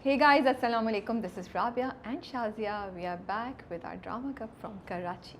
Hey guys, Assalamu alaikum. This is Rabia and Shazia. We are back with our drama cup from Karachi.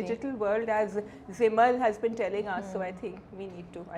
digital world as Zimal has been telling us. So I think we need to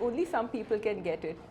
only some people can get it.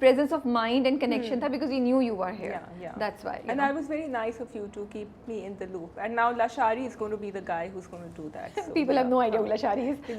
presence of mind and connection tha because we knew you were here. That's why. And I was very nice of you to keep me in the loop. And now Lashari is going to be the guy who's going to do that. So, people have no idea who Lashari is.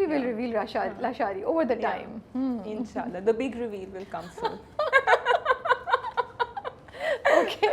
We will reveal Lashari over the time. Inshallah, the big reveal will come soon. Okay.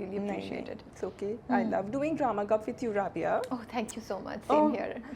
really appreciate it. It's okay. I love doing drama cup with you, Rabia. Oh, thank you so much. Same here,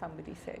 somebody said.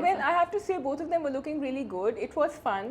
Well, I have to say both of them were looking really good. It was fun.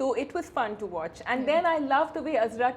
So it was fun to watch. And then I loved the way Azra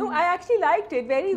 No, I actually liked it. Very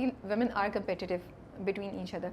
feel women are competitive between each other.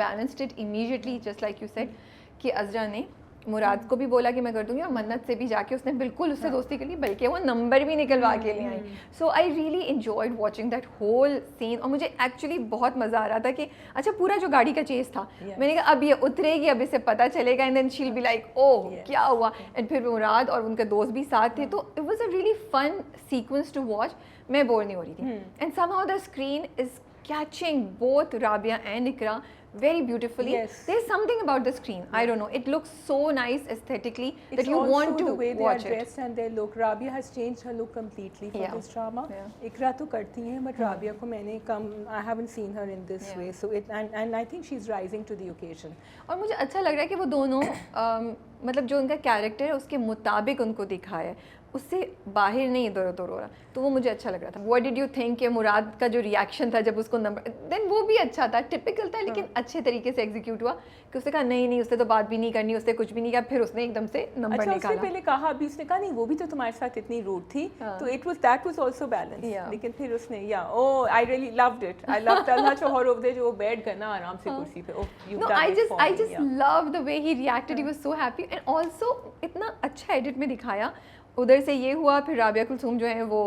balanced it immediately just like you said. کہ ازرا نے مراد کو بھی بولا کہ میں کر دوں گی, اور منت سے بھی جا کے اس نے بالکل اس سے دوستی کر لی, بلکہ وہ نمبر بھی نکلوا کے لے آئی. So I really enjoyed watching that whole scene. اور مجھے ایکچولی بہت مزہ آ رہا تھا کہ اچھا پورا جو گاڑی کا چیز تھا, میں نے کہا اب یہ اترے گی, اب اسے پتہ چلے گا, and then she'll be like oh کیا ہوا. اینڈ پھر مراد اور ان کے دوست بھی ساتھ تھے, تو it was a really fun sequence to watch. میں بور نہیں ہو رہی تھی. And somehow the screen is catching both Rabia and Iqra very beautifully. Yes. There's something about the screen. I don't know. It looks so nice aesthetically that you want to the way they watch are dressed it. And their look. Rabia has changed her look completely for this drama. Iqra to karti hain, but Rabia ko maine I haven't seen her in this way. So it and I think she's rising to the occasion. اور مجھے اچھا لگ رہا ہے کہ وہ دونوں مطلب جو ان کا کیریکٹر ہے اس کے مطابق ان کو دکھایا ہے, اس سے باہر نہیں ادھر ادھر ہو رہا, تو وہ مجھے اچھا لگ رہا تھا. واٹ ڈڈ یو تھنک کہ مراد کا جو ریئیکشن تھا جب اس کو نمبر, دین وہ بھی اچھا تھا, ٹپکل تھا لیکن اچھے طریقے سے ایگزیکیوٹ ہوا, کہ اس نے کہا نہیں نہیں اس نے تو بات بھی نہیں کرنی, اس نے کچھ بھی نہیں کہا, پھر اس نے ایک دم سے نمبر نکالا. اچھا اس نے پہلے کہا, ابھی اس نے کہا نہیں وہ بھی تو تمہارے ساتھ اتنی روڈ تھی, تو it was that was also balance. لیکن پھر اس نے I really loved it. I loved Talha Chahour over there, جو وہ بیٹھ گیا نا آرام سے کرسی پہ. No, I just love the way he reacted. He was so happy, and also اتنا اچھا ایڈٹ میں دکھایا. ادھر سے یہ ہوا, پھر رابعہ کلثوم جو ہے وہ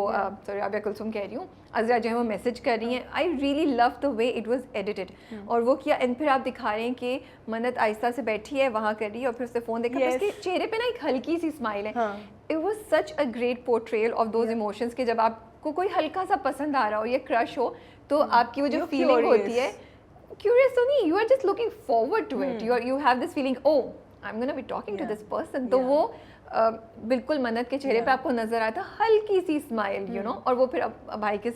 رابعہ کلثوم کہہ رہی ہوں, ازرا جو ہے وہ میسج کر رہی ہیں. I really love the way it was edited, اور وہ کیا. اینڈ پھر آپ دکھا رہے ہیں کہ منت آہستہ سے بیٹھی ہے وہاں کر رہی ہے, اور پھر اس سے فون دیکھا, اس کے چہرے پہ نا ایک ہلکی سی اسمائل ہے. It was such a great portrayal of those emotions, کہ جب آپ کو کوئی ہلکا سا پسند آ رہا ہو یا کرش ہو, تو آپ کی وہ جو فیلنگ ہوتی ہے, کیوریس تو نہیں, you are just looking forward to it, you have this feeling oh I am gonna be talking to this person. تو وہ بالکل منت کے چہرے پہ آپ کو نظر آیا تھا ہلکی سی اسمائل, یو نو. اور وہ پھر بھائی کے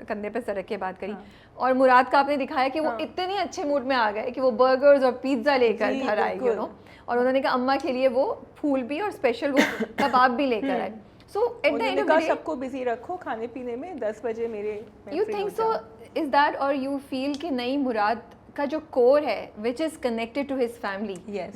کندھے پہ سر رکھ کے بات کری. اور مراد کا آپ نے دکھایا کہ وہ اتنے اچھے موڈ میں آ گئے کہ وہ برگرز اور پیزا لے کر گھر آئے, یو نو. اور انہوں نے کہا اماں کے لیے وہ پھول بھی اور اسپیشل وہ کباب بھی لے کر آئے. So at the end of the day سب کو بزی رکھو کھانے پینے میں, 10 بجے میرے. You think so is that, اور یو فیل کہ نہیں مراد کا جو کور ہے which is connected to his family,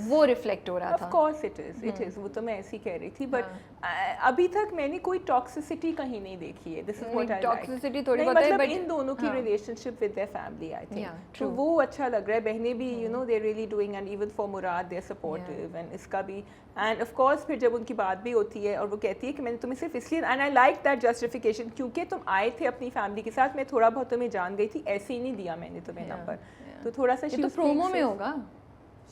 وہ ریفلیکٹ ہو رہا تھا. Of course it is, وہ تو میں ایسی کہہ رہی تھی, بٹ ابھی تک میں نے کوئی ٹاکسسٹی کہیں نہیں دیکھی ہے. This is what I like. Toxicity تھوڑی بہت ہے, مطلب ان دونوں کی relationship with their family, I think. تو وہ اچھا لگ رہا ہے. بہنیں بھی you know they're really doing, and even for Murad they're supportive, and اس کا بھی. And of course پھر جب ان کی بات بھی ہوتی ہے اور وہ کہتی ہے کہ میں نے تمہیں صرف اس لیے, and I like that justification, کیونکہ تم آئے تھے اپنی فیملی کے ساتھ, میں تھوڑا بہت تمہیں جان گئی تھی, ایسے ہی نہیں دیا میں نے تمہیں نمبر. تو تھوڑا سا تو پرومو میں ہوگا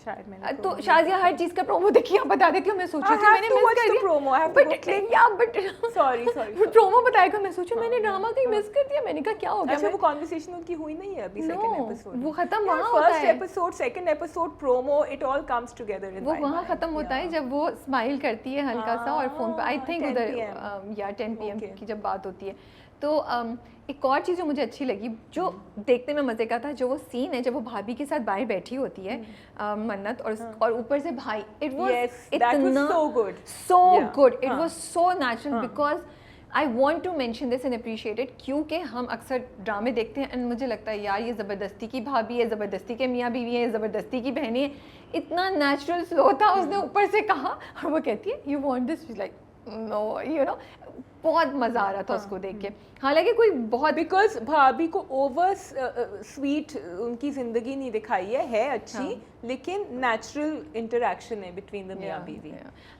شاید. میں نے تو شازیہ ہر چیز کا پرومو دیکھی, آپ بتا دیتی ہوں. میں سوچی تھی میں نے مس کر دیا, بٹ سوری پرومو بتایا کہ میں سوچوں میں نے ڈرامہ کہیں مس کر دیا. میں نے کہا کیا ہو گیا. اچھا وہ کنورسیشن ان کی ہوئی نہیں ہے ابھی سیکنڈ ایپیسوڈ, وہ ختم وہاں ہوتا ہے. First episode, second episode, promo, it all comes together. وہ وہاں ختم ہوتا ہے جب وہ اسمائل کرتی ہے ہلکا سا, اور فون پہ آئی تھنک ادھر یا 10 PM کی جب بات ہوتی ہے. تو ایک اور چیز جو مجھے اچھی لگی, جو دیکھنے میں مزے کا تھا, جو وہ سین ہے جب وہ بھابھی کے ساتھ باہر بیٹھی ہوتی ہے منت, اور اوپر سے بھائی, اٹ واز اتنا so good, it was so natural. Because I want to mention this and appreciate it, کیونکہ ہم اکثر ڈرامے دیکھتے ہیں اینڈ مجھے لگتا ہے یار یہ زبردستی کی بھابھی ہے, زبردستی کے میاں بیوی ہیں, زبردستی کی بہنیں ہیں. اتنا نیچرل سلو تھا, اس نے اوپر سے کہا, اور وہ کہتی ہے you want this, like no, you know. بہت مزہ آ رہا تھا اس کو دیکھ کے. حالانکہ کوئی بہت, بیکاز بھابھی کو اوور سویٹ ان کی زندگی نہیں دکھائی ہے اچھی, لیکن نیچرل انٹریکشن ہے بٹوین دا میاں بیوی.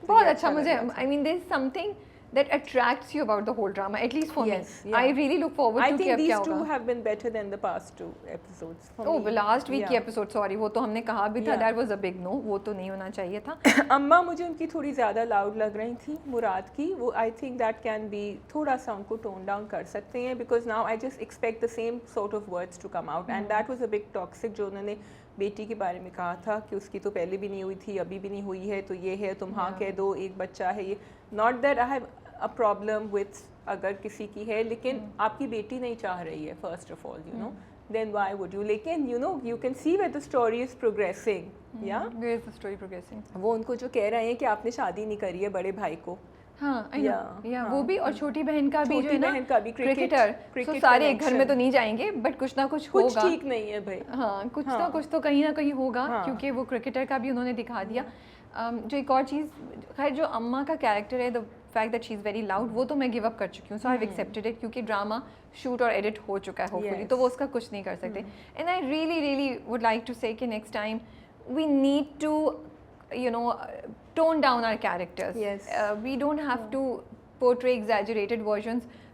بہت اچھا. مجھے آئی مین دیر از سم تھنگ that attracts you about the whole drama, at least for me. I really look forward to کہ اب کیا ہوگا. I think these two have been better than the past 2 episodes for me. Oh, last week کی episode, sorry, وہ تو ہم نے کہا بھی تھا, that was a big no, وہ تو نہیں ہونا چاہیے تھا. اماں مجھے ان کی تھوڑی زیادہ لاؤڈ لگ رہی تھی مراد کی, وہ I think that can be تھوڑا سا ان کو ٹون ڈاؤن کر سکتے ہیں, because now I just expect the same sort of words to come out, and that was a big toxic جو انہوں نے بیٹی کے بارے میں کہا تھا کہ اس کی تو پہلے بھی نہیں ہوئی تھی, ابھی بھی نہیں ہوئی ہے, تو یہ ہے, تم ہاں کہہ دو, ایک بچہ ہے. یہ not that I have a problem with اگر کسی کی ہے, لیکن آپ کی بیٹی نہیں چاہ رہی ہے first of all, you know, then why would you. لیکن you know you can see where the story is progressing. Yeah, where is the story progressing. وہ ان کو جو کہہ رہے ہیں کہ آپ نے شادی نہیں کری ہے بڑے بھائی کو. ہاں وہ بھی, اور چھوٹی بہن کا بھی, جو ہے نا کرکٹر, تو سارے ایک گھر میں تو نہیں جائیں گے, بٹ کچھ نہ کچھ ہوگا. کچھ ٹھیک نہیں ہے بھائی. ہاں کچھ نہ کچھ تو کہیں نہ کہیں ہوگا, کیونکہ وہ کرکٹر کا بھی انہوں نے دکھا دیا. جو ایک اور چیز, خیر جو اماں کا کیریکٹر ہے, the fact that she is very loud, وہ تو میں گیو اپ کر چکی ہوں. سو آئی ہیو ایکسیپٹڈ اٹ, کیونکہ ڈراما شوٹ اور ایڈٹ ہو چکا ہے ہوپفلی, تو وہ اس کا کچھ نہیں کر سکتے. And I really would like to say کہ next time we need to tone down our characters. Yes. We don't have to portray exaggerated versions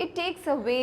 It takes away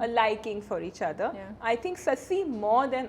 a liking for each other. I think Sasi more than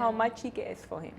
how much he cares for him.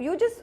you just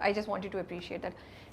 I just wanted to appreciate that.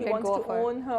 let go of her.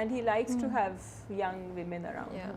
and he likes to have young women around him.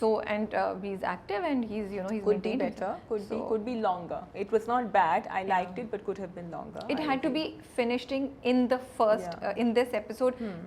So and he is active and he's, you know, he's could maintained be better, could be longer. It was not bad. I liked it, but could have been longer. It had to be finished in the first in this episode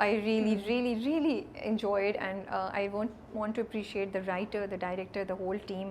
I really enjoyed, and I want to appreciate the writer, the director, the whole team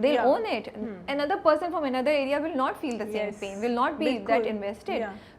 they'll own it. Another person from another area will not feel the same pain, will not be that invested.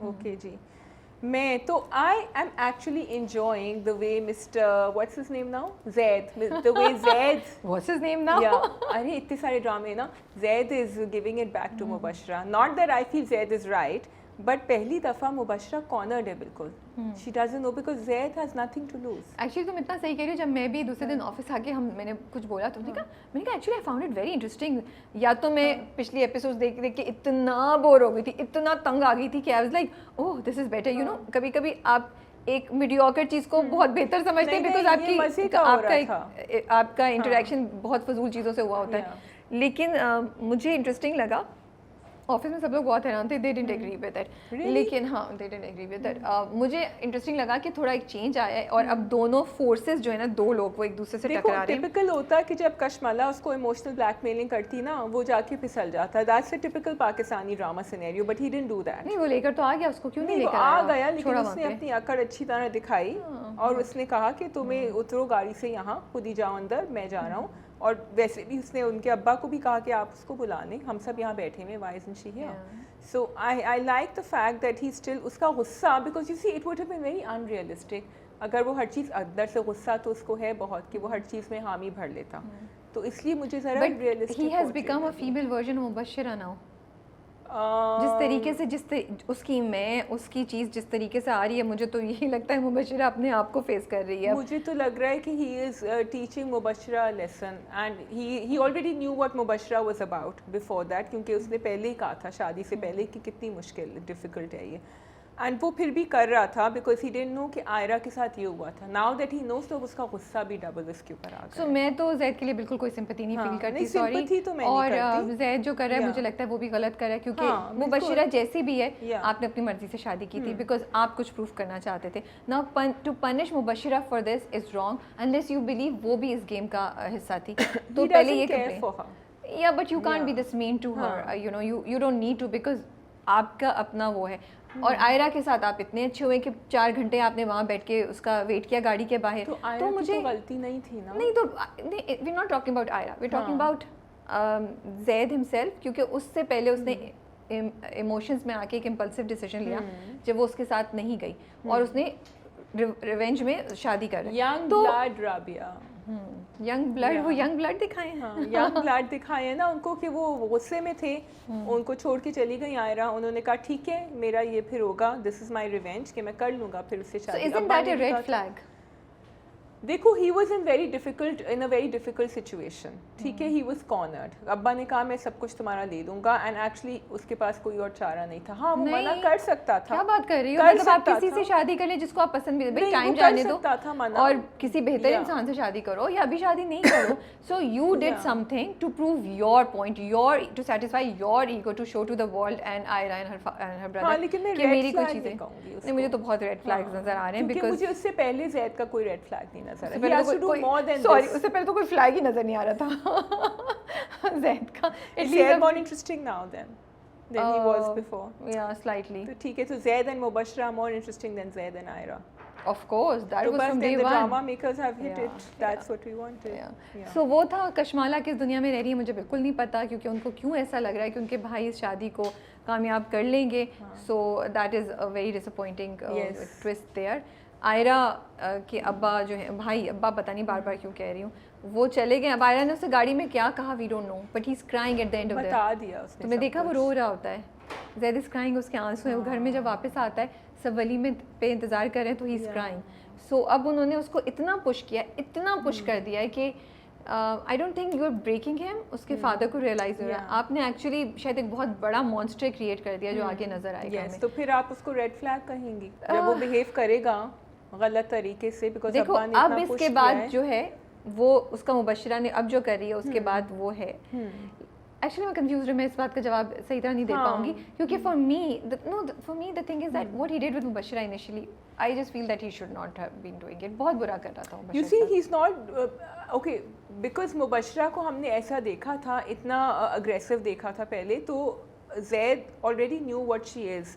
Okay ji. میں تو I am actually enjoying the way Mr. what's his name now? Zaid. The way Zaid. What's his name now? Yeah. ارے اتنے سارے ڈرامے نا. Zaid is giving it back to Mubashira. Not that I feel Zaid is right, but پہلی دفعہ مبشرہ cornered ہے بالکل. She doesn't know because Zaid has nothing to lose. Actually تم اتنا صحیح کہہ رہی ہو. جب میں بھی دوسرے دن آفس آ کے میں نے کچھ بولا تم نے کہا, میں نے کہا actually I found it very interesting. یا تو میں پچھلی ایپیسوڈ دیکھ دیکھ کے اتنا بور ہو گئی تھی, اتنا تنگ آ گئی تھی کہ I was like oh this is better. You know کبھی کبھی آپ ایک میڈیوکر چیز کو بہت بہتر سمجھتے ہیں بیکاز آپ کا انٹریکشن بہت فضول چیزوں سے ہوا ہوتا ہے. لیکن مجھے انٹرسٹنگ لگا. آفس میں سب لوگ بہت حیران تھے, they didn't agree with it. لیکن ہاں they didn't agree with it. مجھے انٹرسٹنگ لگا کہ تھوڑا ایک چینج آیا ہے اور اب دونوں فورسز جو ہے نا, دو لوگ وہ ایک دوسرے سے ٹکرا رہے ہیں. ٹپیکل ہوتا ہے کہ جب کشمالہ اس کو ایموشنل بلیک میلنگ کرتی نا, وہ جا کے پھسل جاتا ہے. That's a typical Pakistani drama scenario, but he didn't do that. نہیں وہ لے کر تو آ گیا, اس کو کیوں نہیں لے کر آ گیا, لیکن اس نے اپنی اکڑ اچھی طرح دکھائی اور اس نے کہا کہ تمہیں اترو گاڑی سے, یہاں خود ہی جاؤ اندر, میں جا رہا ہوں. اور ویسے بھی اس نے ان کے ابا کو بھی کہا کہ آپ اس کو بلا لیں, ہم سب یہاں بیٹھے ہوئے, why isn't she here? So I like the fact that he still, اس کا غصہ, because you see it would have been very unrealistic اگر وہ ہر چیز اندر سے غصہ تو اس کو ہے بہت کہ وہ ہر چیز میں حامی بھر لیتا. تو اس لیے مجھے ذرا realistic. He has become a female version of Mubashira now. جس طریقے سے اس کی میں اس کی چیز جس طریقے سے آ رہی ہے, مجھے تو یہی لگتا ہے مبشرہ اپنے آپ کو فیس کر رہی ہے. مجھے تو لگ رہا ہے کہ he is teaching Mubashira lesson and he already knew what Mubashira was about before that, کیونکہ اس نے پہلے ہی کہا تھا شادی سے پہلے کہ کتنی مشکل ڈیفیکلٹ ہے یہ, اینڈ وہ پھر بھی کر رہا تھا بیکاز ہی ڈidn't know کہ آئرہ کے ساتھ یہ ہوا تھا. ناؤ دیٹ ہی نوز تو اس کا غصہ بھی ڈبل اس کے اوپر آ گیا. سو میں تو زید کے لیے بالکل کوئی سمپتی نہیں فیل کرتی, سوری. اور زید جو کر رہا ہے مجھے لگتا ہے وہ بھی غلط کر رہا ہے, کیونکہ مبشرہ جیسی بھی ہے آپ نے اپنی مرضی سے شادی کی تھی بیکاز آپ کچھ پروف کرنا چاہتے تھے. Now to punish Mubashira for this is wrong unless you believe وہ بھی اس گیم کا حصہ تھی. تو پہلے یہ کمپلین, یا but you can't be this mean to her, you know you don't need to, because آپ کا اپنا وہ ہے. اور آئرہ کے ساتھ آپ اتنے اچھے ہوئے کہ 4 گھنٹے آپ نے وہاں بیٹھ کے اس کا ویٹ کیا گاڑی کے باہر. تو مجھے غلطی نہیں تھی نا. نہیں تو we not talking about Aira, we talking about Zaid himself, کیونکہ اس سے پہلے اس نے ایموشنز میں آ کے ایک امپلسو ڈیسیژن لیا جب وہ اس کے ساتھ نہیں گئی اور اس نے ریونج میں شادی کر لی. Young blood Rabia, young blood, وہ ینگ بلڈ دکھائے ہیں. ینگ بلڈ دکھائے ہیں نا ان کو کہ وہ غصے میں تھے, ان کو چھوڑ کے چلی گئی آئرہ. انہوں نے کہا ٹھیک ہے میرا یہ پھر ہوگا, دس از مائی ریونج کہ میں کر لوں گا پھر اس سے شادی. So isn't that a red flag? دیکھو he was in very difficult situation, ٹھیک ہے, ہی واز کارنرڈ. ابا نے کہا میں سب کچھ تمہارا دے دوں گا, اینڈ ایکچولی اس کے پاس کوئی اور چارہ نہیں تھا. ہاں وہ منع کر سکتا تھا. کیا بات کر رہی ہو, مطلب آپ کسی سے شادی کر لیں جس کو آپ پسند بھی, بھائی ٹائم جانے دو اور کسی بہتر انسان سے شادی کرو, یا ابھی شادی نہیں کرو. So you did something to prove your point, your to satisfy your ego, to show to the world and Ayra and her brother کہ میری کوئی چیزیں. نہیں مجھے تو بہت ریڈ فلیگز نظر آ رہے ہیں, بیکاز مجھے اس سے پہلے زید کا کوئی ریڈ فلیگ نہیں نظر آیا. سوری اس سے پہلے تو کوئی فلیگ ہی نظر نہیں آ رہا تھا زید کا. Zaid more interesting now than he was before. Yeah, slightly. تو ٹھیک ہے, تو Zaid and Mubashira are more interesting than Zaid and Aira. Of course, that was from day one. The drama makers have hit it. That's what we wanted. So وہ تھا کشمالہ کس دنیا میں رہ رہی ہے مجھے بالکل نہیں پتا, کیونکہ ان کو کیوں ایسا لگ رہا ہے کہ ان کے بھائی اس شادی کو کامیاب کر لیں گے. So that is a very disappointing twist there. آئرہ کے ابا جو ہے, بھائی ابا پتہ نہیں بار بار کیوں کہہ رہی ہوں, وہ چلے گئے. اب آئرہ نے اسے گاڑی میں کیا کہا we don't know, but he is crying at the end of بتا دیا اس نے. تم نے دیکھا وہ رو رہا ہوتا ہے, زید از کرائنگ, اس کے آنسو ہیں. وہ گھر میں جب واپس آتا ہے سب ولیمے پہ انتظار کر رہے ہیں تو ہی از کرائنگ. سو اب انہوں نے اس کو اتنا پش کیا, اتنا پش کر دیا ہے کہ I don't think you are breaking him. اس کے فادر کو ریئلائز ہو رہا ہے آپ نے ایکچولی شاید ایک بہت بڑا مانسٹر کریٹ کر دیا جو آگے نظر آئے گا. تو پھر آپ اس کو ریڈ فلیگ کہیں گی جب وہ بہیو کرے گا غلط طریقے سے, بیکاز دیکھو اب اس کے بعد جو ہے وہ اس کا مبشرہ نے اب جو کر رہی ہے اس کے بعد وہ ہے. ایکچولی میں کنفیوزڈ ہوں, میں اس بات کا جواب صحیح طرح نہیں دے پاؤں گی, کیونکہ for me the thing is that what he did with Mubashira initially, I just feel that he should not have been doing it. بہت برا کر رہا تھا مبشرہ. You see he's not okay because مبشرہ کو ہم نے ایسا دیکھا تھا, اتنا اگریسو دیکھا تھا پہلے, تو زید already knew what she is.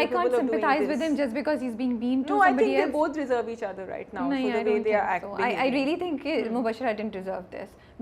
I can't sympathize with him just because he's being mean to somebody else. No, I think they both deserve each other right now for the way they are acting. I really think Mubashira didn't deserve this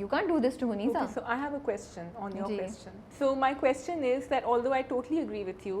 you can't do this to Muniza. Okay, so I have a question on your question. So my question is that although I totally agree with you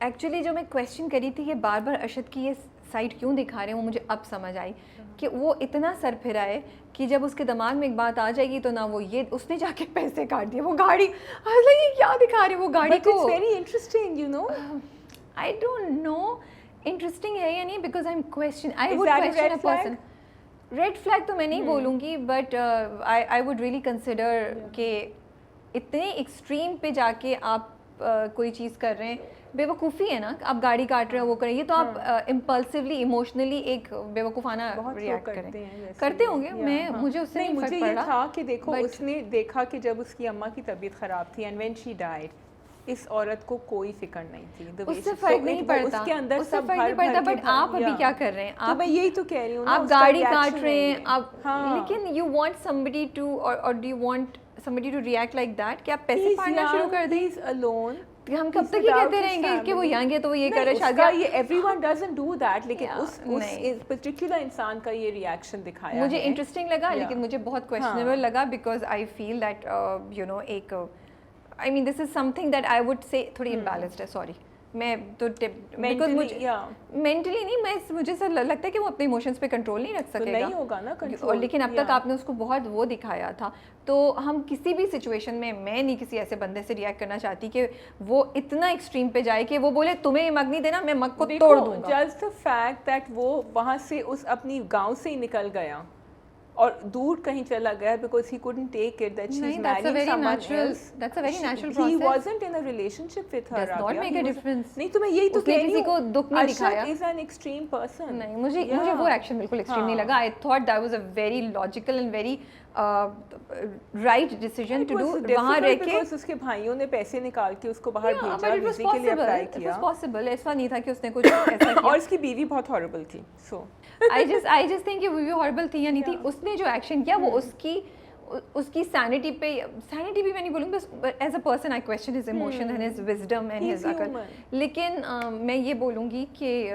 actually جو میں question کری تھی کہ بار بار ارشد کی یہ side کیوں دکھا رہے ہیں، وہ مجھے اب سمجھ آئی کہ وہ اتنا سر پھرائے کہ جب اس کے دماغ میں ایک بات آ جائے گی تو نہ وہ یہ اس نے جا کے پیسے کاٹ دیے، وہ گاڑی یہ کیا دکھا رہے وہ گاڑی کو. Very interesting you know. I don't know interesting ہے یا نہیں because I question I would question a person. Red flag تو میں نہیں بولوں گی but I would really consider کہ اتنے ایکسٹریم پہ جا کے آپ کوئی چیز کر رہے ہیں، بے وقوفی ہے نا. آپ گاڑی کاٹ رہے ہیں وہ کریں، یہ تو آپ امپلسولی ایموشنلی ایک بے وقوفانہ ریئیکٹ کرتے ہوں گے. میں مجھے اس سے نہیں فرق پڑا. مجھے یہ تھا کہ دیکھو اس نے دیکھا کہ جب اس کی اماں کی طبیعت خراب تھی اینڈ وین شی ڈائڈ اس عورت کو کوئی فکر نہیں تھی. اس سے فرق نہیں پڑتا، اس کے اندر سب فرق نہیں پڑتا. بٹ آپ ابھی کیا کر رہے ہیں؟ آپ میں یہی تو کہہ رہی ہوں، آپ گاڑی کاٹ رہے ہیں آپ، لیکن you want somebody to or do you want somebody to react like that کہ آپ پیسے پھاڑنا شروع کر دیں. alone. ہم کب تک یہ کہتے رہیں گے کہ وہ ینگ ہے تو وہ یہ کر رہے شادی. یہ every one doesn't do that, لیکن اس پرٹیکولر انسان کا یہ ریئیکشن دکھایا. مجھے انٹرسٹنگ لگا لیکن مجھے بہت کویشچنیبل لگا because I feel that you know ایک I mean this is something that I would say تھوڑی imbalanced ہے. سوری میں تو مینٹلی نہیں، مجھے سر لگتا ہے کہ وہ اپنے ایموشنس پہ کنٹرول نہیں رکھ سکے گا. لیکن اب تک آپ نے اس کو بہت وہ دکھایا تھا. تو ہم کسی بھی سچویشن میں نہیں کسی ایسے بندے سے ریئیکٹ کرنا چاہتی کہ وہ اتنا ایکسٹریم پہ جائے کہ وہ بولے تمہیں مگ نہیں دینا میں مگ کو توڑ دوں گا. جسٹ the fact that وہ وہاں سے اس اپنی گاؤں سے ہی نکل گیا اور دور کہیں چلا گیا because he couldn't take it that she's marrying someone else. That's a very natural process. He wasn't in a relationship with her. Does not make a difference. نہیں تو میں یہی تو کہہ رہی ہوں، کسی کو دکھ نہیں دکھایا. Arshad is an extreme person. نہیں مجھے وہ ایکشن بالکل ایکسٹریم نہیں لگا. I thought that was a very logical and very right decision to do. وہاں رہ کے اس کے بھائیوں نے پیسے نکال کے اس کو باہر بھیجا، ویزے کے لیے اپلائی کیا. It was possible. ایسا نہیں تھا کہ اس نے کچھ ایسا کیا. اور اس کی بیوی بہت ہاربل تھی. So I just think کہ وہ ہاربل تھی یا نہیں تھی. اس نے جو ایکشن کیا وہ اس کی سینٹی پہ، سینٹی بھی میں نہیں بولوں گی، as a person I question his emotion and his wisdom and his عقل. لیکن میں یہ بولوں گی کہ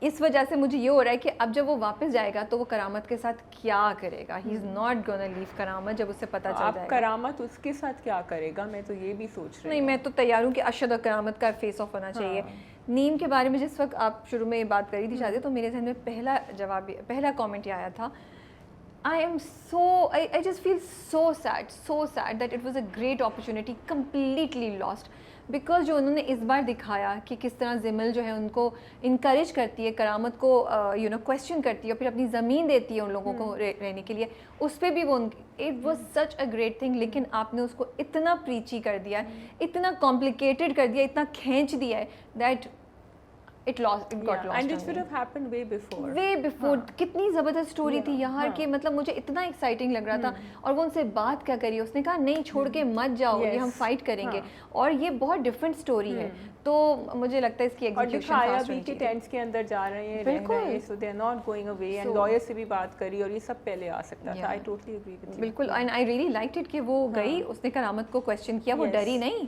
اس وجہ سے مجھے یہ ہو رہا ہے کہ اب جب وہ واپس جائے گا تو وہ کرامت کے ساتھ کیا کرے گا. ہی از ناٹ گونا لیو کرامت جب اسے پتہ چل جائے گا. کرامت اس کے ساتھ کیا کرے گا میں تو یہ بھی سوچ رہی ہوں. نہیں میں تو تیار ہوں کہ ارشد اور کرامت کا فیس آف ہونا چاہیے. نیم کے بارے میں جس وقت آپ شروع میں یہ بات کری تھی شادی، تو میرے ذہن میں پہلا کامنٹ یہ آیا تھا، I just feel so sad that it was a great opportunity completely lost. Because جو انہوں نے اس بار دکھایا کہ کس طرح زمل جو ہے ان کو انکریج کرتی ہے، کرامت کو یو نو کویسچن کرتی ہے اور پھر اپنی زمین دیتی ہے ان لوگوں کو رہنے کے لیے، اس پہ بھی وہ it was such a great thing. لیکن آپ نے اس کو اتنا پریچی کر دیا ہے، اتنا کمپلیکیٹڈ کر دیا، اتنا کھینچ دیا ہے that it got lost and it should have happened way before. کتنی زبردست اسٹوری تھی یہاں کہ مطلب مجھے اتنا ایکسائٹنگ لگ رہا تھا. اور وہ ان سے بات کیا کری، اس نے کہا نہیں چھوڑ کے مت جاؤ، یہ ہم فائٹ کریں گے. اور یہ بہت ڈفرینٹ اسٹوری ہے. تو مجھے لگتا ہے اس کی ایگزیکیوشن بھی ٹینٹس کے اندر جا رہے ہیں، بالکل so they are not going away. And lawyer سے بھی بات کری اور یہ سب پہلے آ سکتا تھا. I totally agree with you. بالکل. And I really liked it کہ وہ گئی، اس نے کرامت کو کویسچن کیا، وہ ڈری نہیں،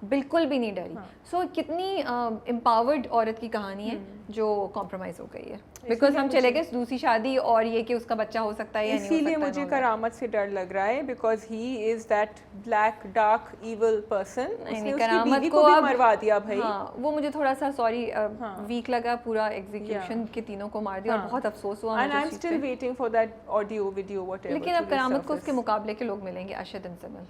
بالکل بھی نہیں ڈری. سو کتنی امپاورڈ عورت کی کہانی ہے جو کمپرومائز ہو گئی ہے. بیکاز ہم چلے گئے دوسری شادی اور یہ کہ اس کا بچہ ہو سکتا ہے یا نہیں ہو سکتا. اسی لیے مجھے کرامت سے ڈر لگ رہا ہے because he is that black dark evil person. اس نے اس کی بیوی کو بھی مروا دیا بھائی. وہ مجھے تھوڑا سا سوری ویک لگا، پورا ایگزیکیوشن کے تینوں کو مار دیا اور بہت افسوس ہوا. And I am still waiting for that audio video what ever. لیکن اب کرامت کو اس کے مقابلے کے لوگ ملیں گے، ارشد اینڈ زمل.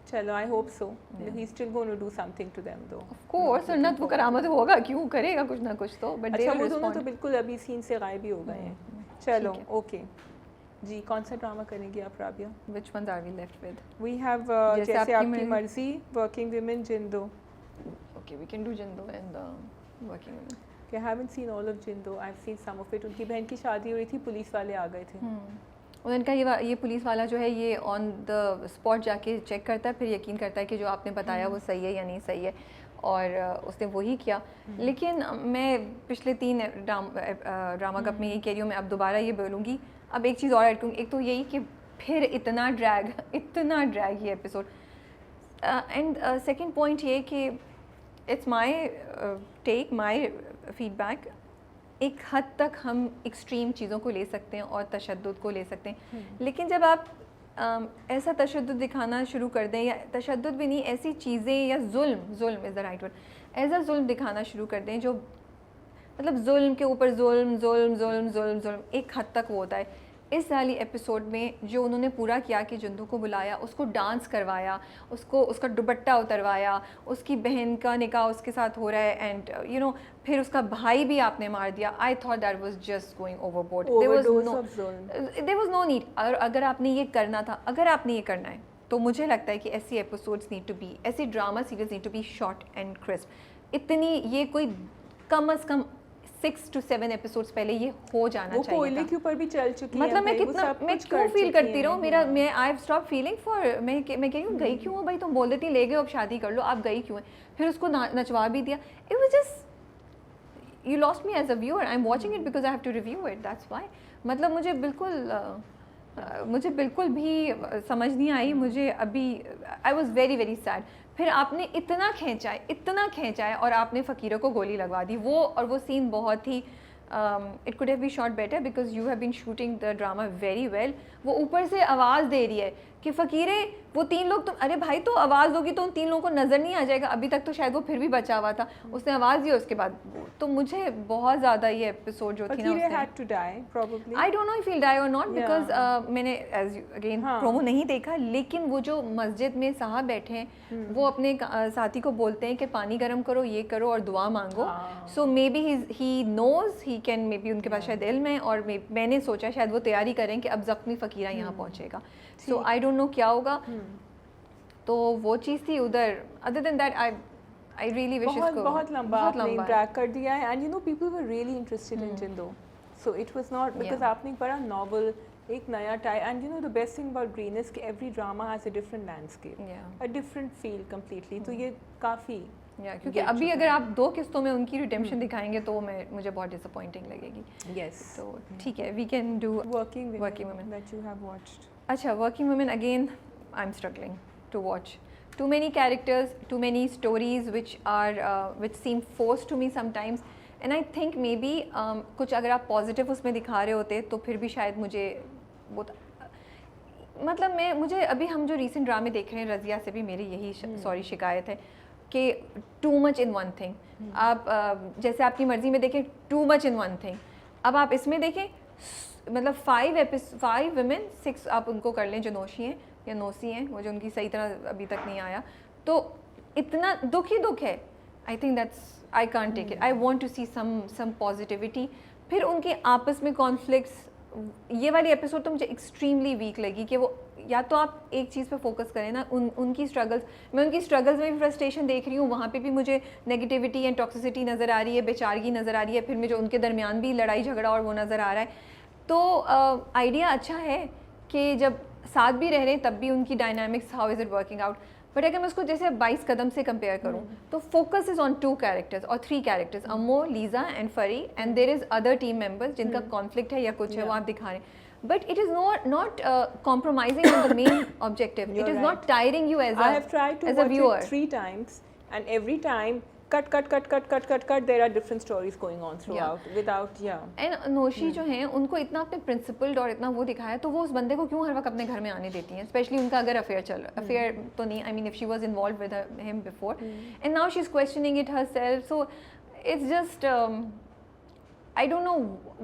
چلو I hope so. He still going to do something to them though. Of course سنت وہ کرامت ہوگا، کیوں کرے گا کچھ نہ کچھ تو. بٹ اچھا وہ دونوں تو بالکل ابھی سین سے غائب ہی ہو گئے ہیں. چلو اوکے جی. کون سا ڈرامہ کریں گی آپ Rabia? which ones are we left with? We have جیسے آپ کی مرضی، working women, Jindo. Okay, we can do Jindo and working women. I haven't seen all of Jindo. I've seen some of it. ان کی بہن کی شادی ہو رہی تھی، پولیس والے آ گئے تھے. ان کا یہ پولیس والا جو ہے یہ آن دا اسپاٹ جا کے چیک کرتا ہے، پھر یقین کرتا ہے کہ جو آپ نے بتایا وہ صحیح ہے یا نہیں صحیح ہے، اور اس نے وہی کیا. لیکن میں پچھلے 3 ڈرامہ کپ میں یہی کہہ رہی ہوں، میں اب دوبارہ یہ بولوں گی. اب ایک چیز اور ایڈ کروں گی، ایک تو یہی کہ پھر اتنا ڈریگ یہ ایپیسوڈ. اینڈ سیکنڈ پوائنٹ یہ کہ it's my take, my feedback, ایک حد تک ہم ایکسٹریم چیزوں کو لے سکتے ہیں اور تشدد کو لے سکتے ہیں، لیکن جب آپ ایسا تشدد دکھانا شروع کر دیں, یا تشدد بھی نہیں, ایسی چیزیں یا ظلم از دا رائٹ ورڈ, ایسا ظلم دکھانا شروع کر دیں جو مطلب ظلم کے اوپر ظلم ایک حد تک وہ ہوتا ہے. اس والی ایپیسوڈ میں جو انہوں نے پورا کیا کہ جندو کو بلایا, اس کو ڈانس کروایا, اس کا دوپٹہ اتروایا, اس کی بہن کا نکاح اس کے ساتھ ہو رہا ہے, اینڈ یو نو پھر اس کا بھائی بھی آپ نے مار دیا. I thought that was just going over board. There was no need. اگر آپ نے یہ کرنا تھا, اگر آپ نے یہ کرنا ہے, تو مجھے لگتا ہے کہ ایسی ایپیسوڈس نیڈ ٹو بی, ایسی drama series need to be short and crisp. اتنی یہ کوئی کم از کم 6 to 7 ایپیسوڈس پہلے یہ ہو جانا چاہیے. کوئلے کے اوپر بھی چل چکی ہے. مطلب میں کیوں فیل کرتی رہوں, میں I have stop feeling for, میں کہتی ہوں گئی کیوں ہوں بھائی, تم بول دیتی لے گئے اب شادی کر لو, آپ گئی کیوں ہیں. پھر اس کو نچوا بھی دیا. It was just you lost me as a viewer. I am watching it because I have to review it, that's why. مطلب مجھے بالکل بھی سمجھ نہیں آئی. مجھے ابھی I was very very sad. پھر آپ نے اتنا کھینچا ہے اور آپ نے فقیروں کو گولی لگوا دی. وہ سین بہت ہی it could have be shot better because you have been shooting the drama very well. وہ اوپر سے آواز دے رہی ہے کہ فقیرے وہ 3 لوگ, تم ارے بھائی تو آواز دوگی تو ان 3 لوگوں کو نظر نہیں آ جائے گا. ابھی تک تو شاید وہ پھر بھی بچا ہوا تھا, اس نے آواز دی, اس کے بعد تو مجھے بہت زیادہ یہ ایپیسوڈ جو تھی نا, آئی ڈونٹ نو اف ہی ڈائی اور ناٹ بیکاز میں نے ایز اگین پرومو نہیں دیکھا, لیکن وہ جو مسجد میں صاحب بیٹھے ہیں وہ اپنے ساتھی کو بولتے ہیں کہ پانی گرم کرو, یہ کرو اور دعا مانگو. So may be he knows, he can, may be ان کے پاس شاید علم ہے, اور میں نے سوچا شاید وہ تیاری کریں کہ اب زخمی فقیرہ یہاں پہنچے گا. سو آئی ڈونٹ نو کیا ہوگا. تو وہ چیز تھی ادھر. Other than that I really wish اس کو بہت لمبا آپ نے ڈریگ کر دیا ہے. And you know people were really interested in Jindo, so it was not because آپ نے ایک بڑا ناول, ایک نیا type. And you know the best thing about Green is کہ every drama has a different landscape, a different feel completely. تو یہ کافی کیونکہ ابھی اگر آپ 2 قسطوں میں ان کی ریڈیمپشن دکھائیں گے تو مجھے بہت ڈس اپوائنٹنگ لگے گی. یس, تو ٹھیک ہے, we can do working women that you have watched. اچھا, working women again I am struggling to watch. Too many characters, too many stories which seem forced to me sometimes. And I think maybe کچھ اگر آپ positive اس میں دکھا رہے ہوتے تو پھر بھی شاید مجھے مطلب مجھے ابھی ہم جو ریسنٹ ڈرامے دیکھ رہے ہیں, رضیہ سے بھی میری یہی شکایت ہے کہ ٹو مچ ان ون تھنگ. آپ جیسے آپ کی مرضی میں دیکھیں, ٹو مچ ان ون تھنگ. اب آپ اس میں دیکھیں مطلب 5 women 6 آپ ان کو کر لیں جو نوشی ہیں یا نوسی ہیں, وہ جو ان کی صحیح طرح ابھی تک نہیں آیا, تو اتنا دکھ ہے. I think that's, I can't take it. I want to see some positivity. پھر ان کے آپس میں کانفلکٹس, یہ والی ایپیسوڈ تو مجھے ایکسٹریملی ویک لگی کہ وہ یا تو آپ ایک چیز پہ فوکس کریں نا, ان کی اسٹرگلس. میں ان کی اسٹرگلس میں بھی فرسٹریشن دیکھ رہی ہوں, وہاں پہ بھی مجھے نیگیٹیوٹی اینڈ ٹاکسیسٹی نظر آ رہی ہے, بیچارگی نظر آ رہی ہے. پھر مجھے ان کے درمیان بھی لڑائی جھگڑا اور وہ نظر آ رہا ہے. تو آئیڈیا اچھا ہے کہ جب ساتھ بھی رہ رہے ہیں تب بھی ان کی dynamics, how is it working out. But اگر میں اس کو جیسے 22 قدم سے کمپیئر کروں تو فوکس از آن 2 characters اور 3 characters, Ammu, Liza and Fari, and there is other team members جن کا کانفلکٹ ہے یا کچھ ہے, وہ آپ دکھا رہے ہیں. But it is not compromising on the main objective. It is not tiring you as a viewer. I have tried to watch it 3 times, and every time cut, there are different stories going on throughout without. And نوشی جو ہیں ان کو اتنا اپنے principled اور اتنا وہ دکھایا, تو وہ اس بندے کو کیوں ہر وقت اپنے گھر میں آنے دیتی ہیں, اسپیشلی ان کا اگر افیئر چل رہا ہے. افیئر تو نہیں, I mean if she was involved with him before, and now she's questioning it herself. So it's just I don't know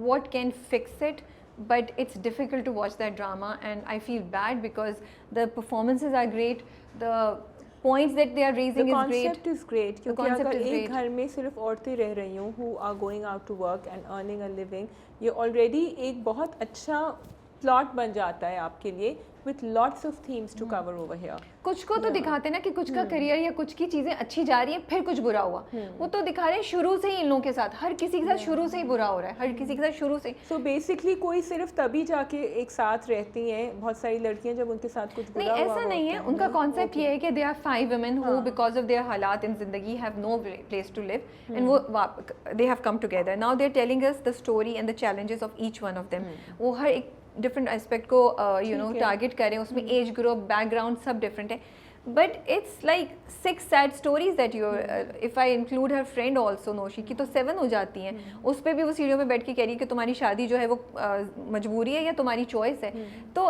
what can fix it, but it's difficult to watch that drama, and I feel bad because the performances are great, the points that they are raising is great. The concept is great. کیونکہ اگر ایک گھر میں صرف عورتیں رہ رہی ہوں who are going out to work and earning a living, یہ already ایک بہت اچھا پلاٹ بن جاتا ہے آپ کے لیے, with lots of themes to cover over here. کچھ کو تو دکھاتے نا کہ کچھ کا کریئر یا کچھ کی چیزیں اچھی جا رہی ہیں پھر کچھ برا ہوا, وہ تو دکھا رہے ہیں شروع سے ہی ان لوگوں کے ساتھ, ہر کسی کے ساتھ شروع سے ہی برا ہو رہا ہے, ہر کسی کے ساتھ شروع سے. سو بیسکلی کوئی صرف تبھی جا کے ایک ساتھ رہتی ہیں, بہت ساری لڑکیاں جب ان کے ساتھ کچھ برا ہوا. نہیں ایسا نہیں ہے, ان کا کانسیپٹ یہ ہے کہ they are 5 women who because of their حالات in زندگی have no place to live, and وہ they have come together. Now they are telling us the story and the challenges of each one of them. وہ ہر ایک different aspect کو you know target کریں, اس میں age group, background سب different ہے. But it's like 6 sad stories that you if I include her friend also, نوشی کی تو 7 ہو جاتی ہیں. اس پہ بھی وہ سیڑھیوں پہ بیٹھ کے کہہ رہی ہے کہ تمہاری شادی جو ہے وہ مجبوری ہے یا تمہاری چوائس ہے. تو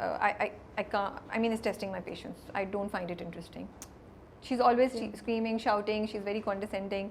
I mean, it's testing my patience. I don't find it interesting. She's always screaming, shouting. She's very condescending.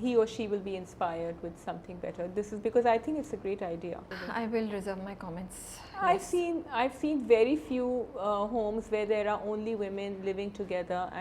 he or she will be inspired with something better. This is because I think it's a great idea. I will reserve my comments. I've seen very few homes where there are only women living together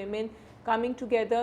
women coming together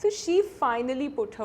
So she finally put her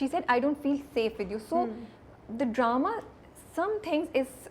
she said I don't feel safe with you. So the drama, some things is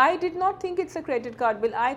I did not think it's a credit card bill. I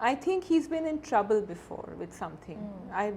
I think he's been in trouble before with something. I'm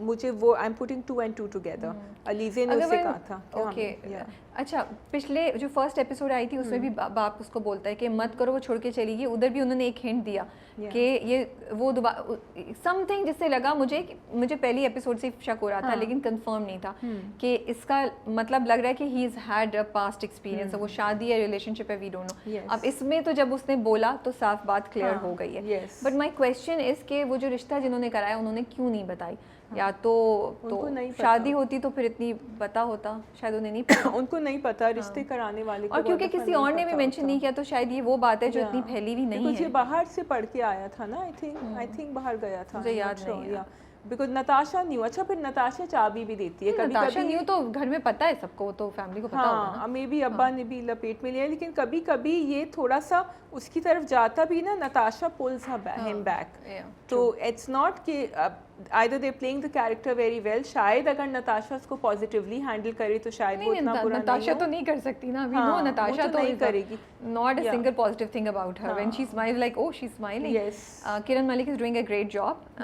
مجھے وہ I am putting 2 and 2 together. Alizeh نے اسے کہا تھا. Okay اچھا پچھلے جو first episode I تھی اس میں بھی باپ اس کو بولتا ہے کہ مت کرو وہ چھوڑ کے چلی گئی, ادھر بھی انہوں نے ایک ہنٹ دیا کہ یہ وہ سم تھنگ جس سے لگا مجھے پہلی ایپیسوڈ سے شک ہو رہا تھا لیکن کنفرم نہیں تھا کہ اس کا مطلب لگ رہا ہے کہ ہی از ہیڈ اے پاسٹ ایکسپیرینس, وہ شادی ہے ریلیشن شپ ہے وی ڈونٹ نو. اب اس میں تو جب اس نے بولا تو صاف بات کلیئر ہو گئی ہے. بٹ مائی کویسچن از کہ وہ جو رشتہ جنہوں نے کرایا انہوں نے کیوں نہیں بتائی, یا تو شادی ہوتی تو پھر اتنی پتا ہوتا, شاید انہیں نہیں پتا, ان کو نہیں پتا رشتے کرانے والے کو, اور کیونکہ کسی اور نے بھی مینشن نہیں کیا تو شاید یہ وہ بات ہے جو اتنی پھیلی ہوئی نہیں ہے. یہ باہر سے پڑھ کے آیا تھا نا, آئی تھنک باہر گیا تھا, مجھے یاد نہیں ہے بیکاز نتاشا نیو. اچھا پھر نتاشا چابی بھی دیتی ہے کبھی نتاشا نیو تو گھر میں پتا ہے سب کو, تو فیملی کو پتا ہوگا. ہاں مے بی ابا نے بھی لپیٹ میں لیا, لیکن کبھی کبھی یہ تھوڑا سا اس کی طرف جاتا بھی نا, نتاشا پولز ہم بیک. تو اٹس ناٹ کہ either they're playing the character very well. شاید اگر نتاشا اس کو پازیٹیولی ہینڈل کرے تو شاید وہ اتنا برا نہیں. نتاشا تو نہیں کر سکتی نا, we know نتاشا تو نہیں کرے گی. Not a single positive thing about her. When she smiles, like, oh, she's smiling. Yes. Kiran Malik is doing a great job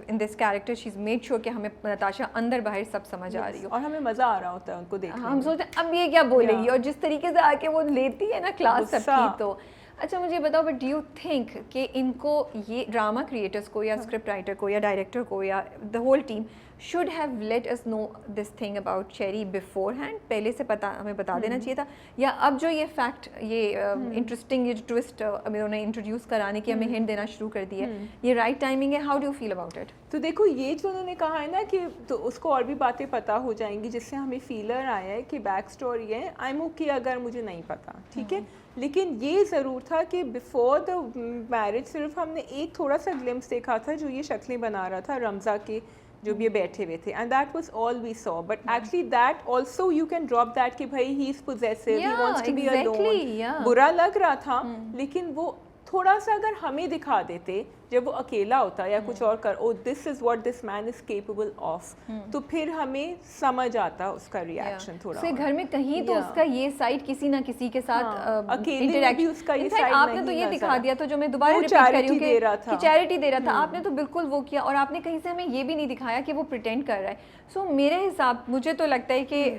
in this character. She's made sure کہ ہمیں نتاشا اندر باہر سب سمجھ آ رہی ہو, اور ہمیں مزہ آ رہا ہوتا ہے ان کو دیکھنے. ہم سوچتے ہیں اب یہ کیا بولے گی, اور جس طریقے سے آ کے وہ لیتی ہے نا کلاس سب کی. تو اچھا مجھے بتاؤ, بٹ ڈو یو تھنک کہ ان کو یہ ڈرامہ کریٹرس کو یا اسکرپٹ رائٹر کو یا ڈائریکٹر کو یا the whole team should have let us know this thing about Cherry beforehand, پہلے سے ہمیں بتا دینا چاہیے تھا, یا اب جو یہ فیکٹ یہ انٹرسٹنگ یہ جو ٹوسٹ انہوں نے انٹروڈیوس کرانے کی ہمیں ہنٹ دینا شروع کر دی ہے, یہ رائٹ ٹائمنگ ہے؟ How do you feel about it? تو دیکھو یہ جو انہوں نے کہا ہے نا کہ تو اس کو اور بھی باتیں پتہ ہو جائیں گی, جس سے ہمیں فیلر آیا ہے کہ بیک اسٹوری ہے. آئی ایم اوکے اگر مجھے نہیں پتا, ٹھیک ہے, لیکن یہ ضرور تھا کہ بیفور دا میرج صرف ہم نے ایک تھوڑا سا گلمس دیکھا تھا جو یہ شکلیں بنا رہا تھا رمزا کے, جو بھی بیٹھے ہوئے تھے, and that was all we saw. But actually that also you can drop that کہ بھائی he is possessive, he wants to be alone. برا لگ رہا تھا, لیکن وہ تھوڑا سا اگر ہمیں دکھا دیتے جب وہ اکیلا ہوتا یا کچھ اور کر, oh this is what this man is capable of, تو پھر ہمیں سمجھ آتا اس کا ریئیکشن تھوڑا. گھر میں کہیں تو اس کا یہ سائڈ کسی نہ کسی کے ساتھ اکیلے بھی اس کا یہ سائڈ آپ نے تو یہ دکھا دیا, تو جو میں دوبارہ ریپیٹ کر رہی ہوں کہ چیریٹی دے رہا تھا, آپ نے تو بالکل وہ کیا, اور آپ نے کہیں سے ہمیں یہ بھی نہیں دکھایا کہ وہ پریٹینڈ کر رہا ہے. سو میرے حساب مجھے تو لگتا ہے کہ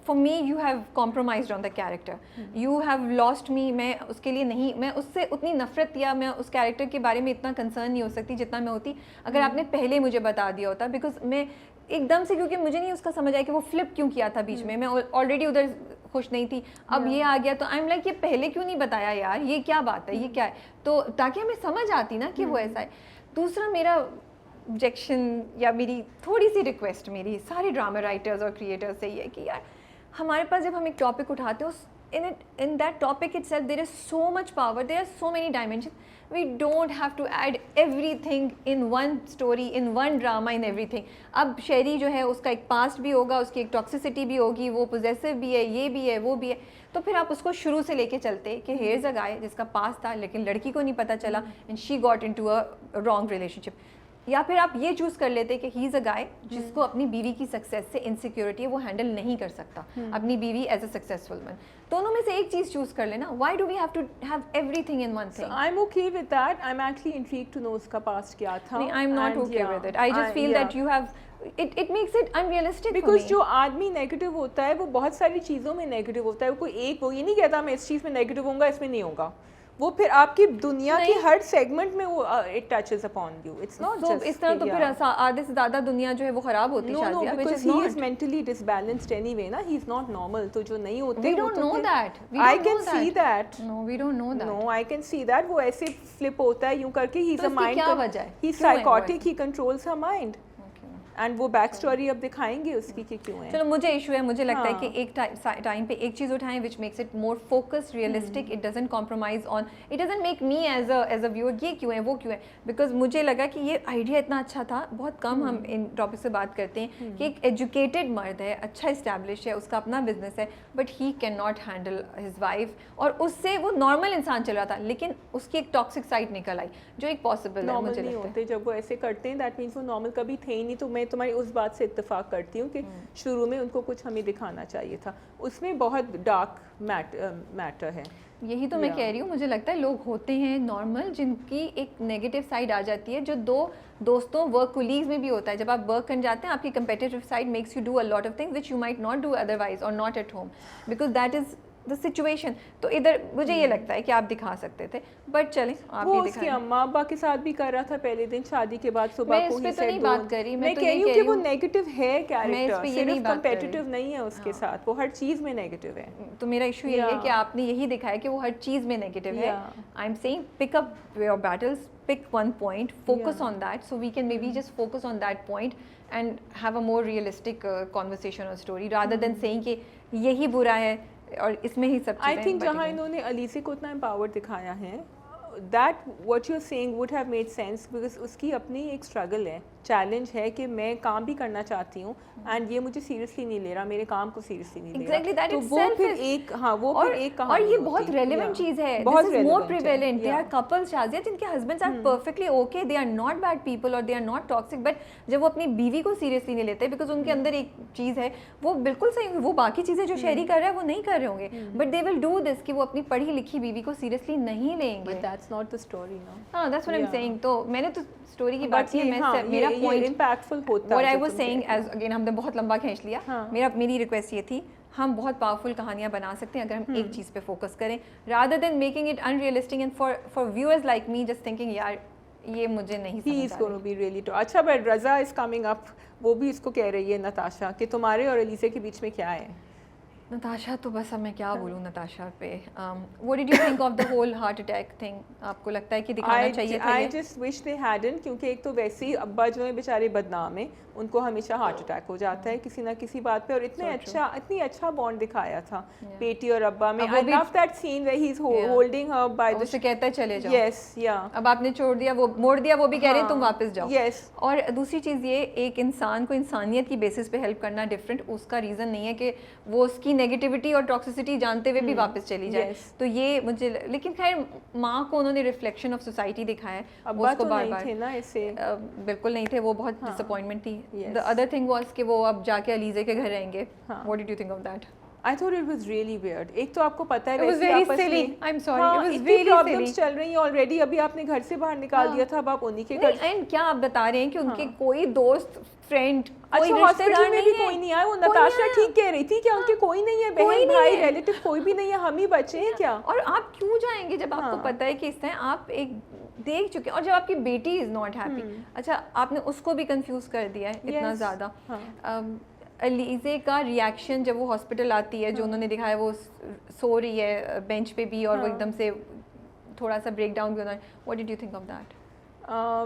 for me you have compromised on the character, you have lost me. میں اس کے لیے نہیں, میں اس سے اتنی نفرت یا میں اس کیریکٹر کے بارے میں اتنا کنسرن نہیں ہو سکتی جتنا میں ہوتی اگر آپ نے پہلے مجھے بتا دیا ہوتا, بیکاز میں ایک دم سے, کیونکہ مجھے نہیں اس کا سمجھ آیا کہ وہ فلپ کیوں کیا تھا بیچ میں آلریڈی ادھر خوش نہیں تھی, اب یہ آ گیا تو آئی ایم لائک یہ پہلے کیوں نہیں بتایا یار, یہ کیا بات ہے, یہ کیا ہے, تو تاکہ ہمیں سمجھ آتی نا کہ وہ ایسا ہے. دوسرا میرا آبجیکشن یا میری تھوڑی سی ریکویسٹ میری سارے ڈرامہ رائٹرز اور کریٹرز سے یہ ہے کہ یار ہمارے پاس جب ہم ایک ٹاپک اٹھاتے ہیں in that topic itself there is so much power, there are so many dimensions. We don't have to add everything in one story, in one drama, in everything. اب شیری جو ہے اس کا ایک پاسٹ بھی ہوگا, اس کی ایک ٹاکسیسٹی بھی ہوگی, وہ پوزیسو بھی ہے, یہ بھی ہے, وہ بھی ہے, تو پھر آپ اس کو شروع سے لے کے چلتے کہ ہیئرز اے گائے جس کا پاس تھا لیکن لڑکی کو نہیں پتہ چلا and she got into a wrong relationship. یا پھر آپ یہ چوز کر لیتے کہ ہی از اے گائے جس کو اپنی بیوی کی سکسیس سے انسیکیورٹی ہے, وہ ہینڈل نہیں کر سکتا اپنی بیوی ایز اے سکسیسفل وومن. دونوں میں سے ایک چیز چوز کر لینا. Why do we have to have everything in one thing? I am okay with that. I am actually intrigued to know اس کا پاسٹ کیا تھا. I am not okay with it. I just feel that you have it makes it unrealistic because جو آدمی negative ہوتا ہے وہ بہت ساری چیزوں میں نیگیٹو ہوتا ہے. وہ کوئی ایک وہ یہ نہیں کہتا میں اس چیز میں نیگیٹو ہوں گا, اس میں نہیں ہوگا. وہ پھر آپ کی دنیا کی ہر سیگمنٹ میں وہ it touches upon you. It's not just اس طرح تو پھر آدھے سے زیادہ دنیا جو ہے وہ خراب ہوتی ہے. no because he is mentally disbalanced anyway نا, he is not normal. تو جو نہیں ہوتے we don't know that. I can see that. No, we don't know that. No, I can see that. وہ ایسے فلپ ہوتا ہے یوں کر کے. he is a mind, کیا وجہ ہے, he is psychotic, he controls her mind. And وہ بیک اسٹوری اب دکھائیں گے اس کی کہ کیوں ہے. چلو مجھے ایشو ہے, مجھے لگتا ہے کہ ایک ٹائم پہ ایک چیز اٹھائیں which makes it more focus, realistic. It doesn't compromise on, it doesn't make me as a viewer یہ کیوں ہے وہ کیوں ہے. بیکاز مجھے لگا کہ یہ آئیڈیا اتنا اچھا تھا. بہت کم ہم ان ٹاپک سے بات کرتے ہیں کہ ایک ایجوکیٹڈ مرد ہے, اچھا اسٹیبلش ہے, اس کا اپنا بزنس ہے, but he can not handle his wife, اور اس سے وہ نارمل انسان چل رہا تھا لیکن اس کی ایک ٹاکسک سائڈ نکل آئی جو ایک پاسبل ہے. مجھے لگتا ہے جب وہ ایسے کرتے ہیں دیٹ مینس وہ نارمل کبھی تھے ہی نہیں. تو میں تمہاری اس بات سے اتفاق کرتی ہوں کہ شروع میں ان کو کچھ ہمیں دکھانا چاہیے تھا. اس میں بہت ڈارک میٹر ہے. یہی تو میں کہہ رہی ہوں, مجھے لگتا ہے لوگ ہوتے ہیں نارمل جن کی ایک نیگیٹو سائڈ آ جاتی ہے, جو دوستوں ورک کولیگز میں بھی ہوتا ہے. جب آپ ورک کرنے جاتے ہیں آپ کی competitive side makes you do a lot of things which you might not do otherwise اور not at home, because that is the situation. تو ادھر مجھے یہ لگتا ہے کہ آپ دکھا سکتے تھے, بٹ چلیں آپ وہ اس کے اماں ابا کے ساتھ بھی کر رہا تھا پہلے دن شادی کے بعد صبح کو. میں اس پہ تو نہیں بات کر رہی, میں کہہ رہی ہوں کہ وہ نیگیٹو ہے کیریکٹر, صرف کمپیٹیٹیو نہیں ہے اس کے ساتھ, وہ ہر چیز میں نیگیٹو ہے. تو میرا ایشو یہ ہے کہ آپ نے یہی دکھایا کہ وہ ہر چیز میں نیگیٹو ہے. I am seeing pick up your battles, pick one point, focus on that, so we can maybe just focus on that point and have a more realistic conversation or story rather than saying کہ یہی برا ہے اور اس میں ہی سب چیزیں. I think جہاں انہوں نے علیزے کو اتنا empowered دکھایا ہے, that what you're saying would have made sense because اس کی اپنی ایک struggle ہے, چیلنج ہے کہ میں کام بھی کرنا چاہتی ہوں اینڈ یہ مجھے سیریسلی نہیں لے رہا, میرے کام کو سیریسلی نہیں لے رہا. تو وہ پھر ایک وہ پھر ایک کہانی, اور یہ بہت ریلیونٹ چیز ہے, this is more prevalent. They are couples Shazia جن کے husbands are perfectly okay, they are not bad people اور they are not toxic, but جب وہ اپنی بیوی کو سیریسلی نہیں لیتے بیکاز ان کے اندر ایک چیز ہے, وہ بالکل صحیح, وہ باقی چیزیں جو شہری کر رہا ہے وہ نہیں کر رہے ہوں گے, but they will do this کہ وہ اپنی پڑھی لکھی بیوی کو سیریسلی نہیں لیں گے. That's not the story. ہاں that's what I am saying. تو میں نے تو اسٹوری کی بات کی ہے, میرا پوائنٹ امپیکٹفل ہوتا ہے. what I was saying as again ہم نے بہت لمبا کھینچ لیا, میری ریکویسٹ یہ تھی ہم بہت پاورفل کہانیاں بنا سکتے ہیں اگر ہم ایک چیز پہ فوکس کریں rather than making it unrealistic and for viewers like me just thinking یار یہ مجھے نہیں سمجھ آ رہی. He is going to be really tough. اچھا but Raza is coming up, وہ بھی اس کو کہہ رہی ہے نتاشا کہ تمہارے اور علیزے کے بیچ میں کیا ہے. نتاشا تو بس اب میں کیا بولوں نتاشا پہ. what did you think of the whole heart attack thing? آپ کو لگتا ہے کہ دکھانا چاہیے تھا؟ I just wish they hadn't, کیونکہ ایک تو ویسے ہی ابا جو ہے بیچارے بدنام ہیں, ان کو ہمیشہ ہارٹ اٹیک ہو جاتا ہے کسی نہ کسی بات پہ, اور اتنی اچھا بانڈ دکھایا تھا بیٹی اور ابا میں. I love that scene where he's holding her by the, اسے کہتا ہے چلے جاؤ. yes yeah, اب آپ نے چھوڑ دیا, وہ موڑ دیا, وہ بھی کہہ رہے ہیں تم واپس جاؤ. yes. اور دوسری چیز یہ, ایک انسان کو انسانیت کی بیسس پہ ہیلپ کرنا ڈفرینٹ, اس کا ریزن نہیں ہے کہ وہ اس کی نیگیٹیوٹی اور ٹاکسسٹی جانتے ہوئے بھی واپس چلی جائے. تو یہ مجھے, لیکن خیر ماں کو انہوں نے ریفلیکشن آف سوسائٹی دکھایا ہے, وہ اس کو بار بار بالکل نہیں تھے, وہ بہت ڈس اپوائنٹمنٹ تھی. The other thing was کہ وہ اب جا کے علیزے کے گھر رہیں گے. What did you think of that? I thought it was really weird. ایک تو آپ کو پتہ ہے it was very silly. I'm sorry, it was really problems چل رہی ہیں already. ابھی آپ نے گھر سے باہر نکال دیا تھا, اب آپ انہی کے گھر. اینڈ کیا آپ بتا رہے ہیں کہ ان کے کوئی دوست فرینڈ اچھا ہاسپٹل میں بھی کوئی نہیں آیا. وہ نتاشا ٹھیک کہہ رہی تھی کہ ان کے کوئی نہیں ہے, بہن بھائی ریلیٹیو کوئی بھی نہیں ہے, ہم ہی بچے ہیں کیا. اور آپ کیوں جائیں گے جب آپ کو پتہ ہے کہ اس طرح آپ ایک دیکھ چکے ہیں, اور جب آپ کی بیٹی از ناٹ ہیپی. اچھا آپ نے اس کو بھی کنفیوز کر دیا ہے اتنا زیادہ. علیزے کا ریئیکشن جب وہ ہاسپٹل آتی ہے, جو انہوں نے دکھایا, وہ سو رہی ہے بینچ پہ بھی, اور وہ ایک دم سے تھوڑا سا بریک ڈاؤن بھی ہونا ہے. What did you think of that?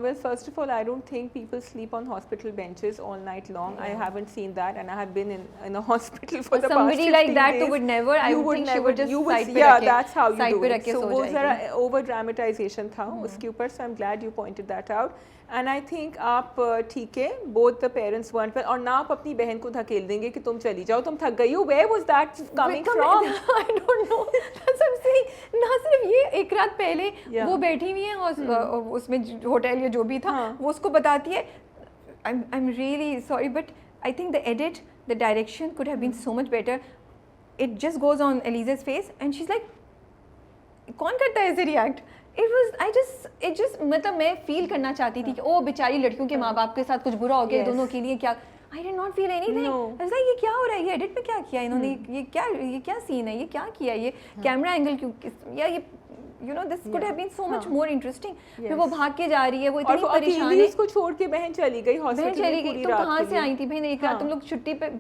Well, first of all, I don't think people sleep on hospital benches all night long. I haven't seen that, and I have been in a hospital for the past 15 days. Somebody like that who would never, I would think she would just side pe yeah, rakhe, that's how you do it. So wo zara over dramatization tha uske upar, so I'm glad you pointed that out. And I think آپ ٹھیک ہے, both the parents weren't well, اور نہ آپ اپنی بہن کو دھکیل دیں گے کہ تم چلی جاؤ, تم تھک گئی ہو. Where was that coming from? I don't know. That's what I'm saying. نہ صرف یہ, ایک رات پہلے وہ بیٹھی ہوئی ہیں اس میں ہوٹل یا جو بھی تھا, وہ اس کو بتاتی ہے. I'm really sorry, but I think the edit, the direction could have been so much better. It just goes on Elise's face and she's like, کون کرتا ہے ایسے ریئیکٹ. it just مطلب میں فیل کرنا چاہتی تھی کہ او بیچاری لڑکیوں کے ماں باپ کے ساتھ کچھ برا ہو گیا دونوں کے لیے. کیا I did not feel anything. I was like یہ کیا ہو رہا ہے, یہ ایڈٹ میں کیا کیا انہوں نے, یہ کیا سین ہے, یہ کیا کیا, یہ کیمرہ اینگل کیوں, یا یہ you know this could have been so much more interesting. پھر وہ بھاگ کے جا رہی ہے, وہ اتنی پریشان ہے, اس کو چھوڑ کے بہن چلی گئی ہاسپٹل میں پوری رات. تو کہاں سے آئی تھی بہن ایک رات, تم لوگ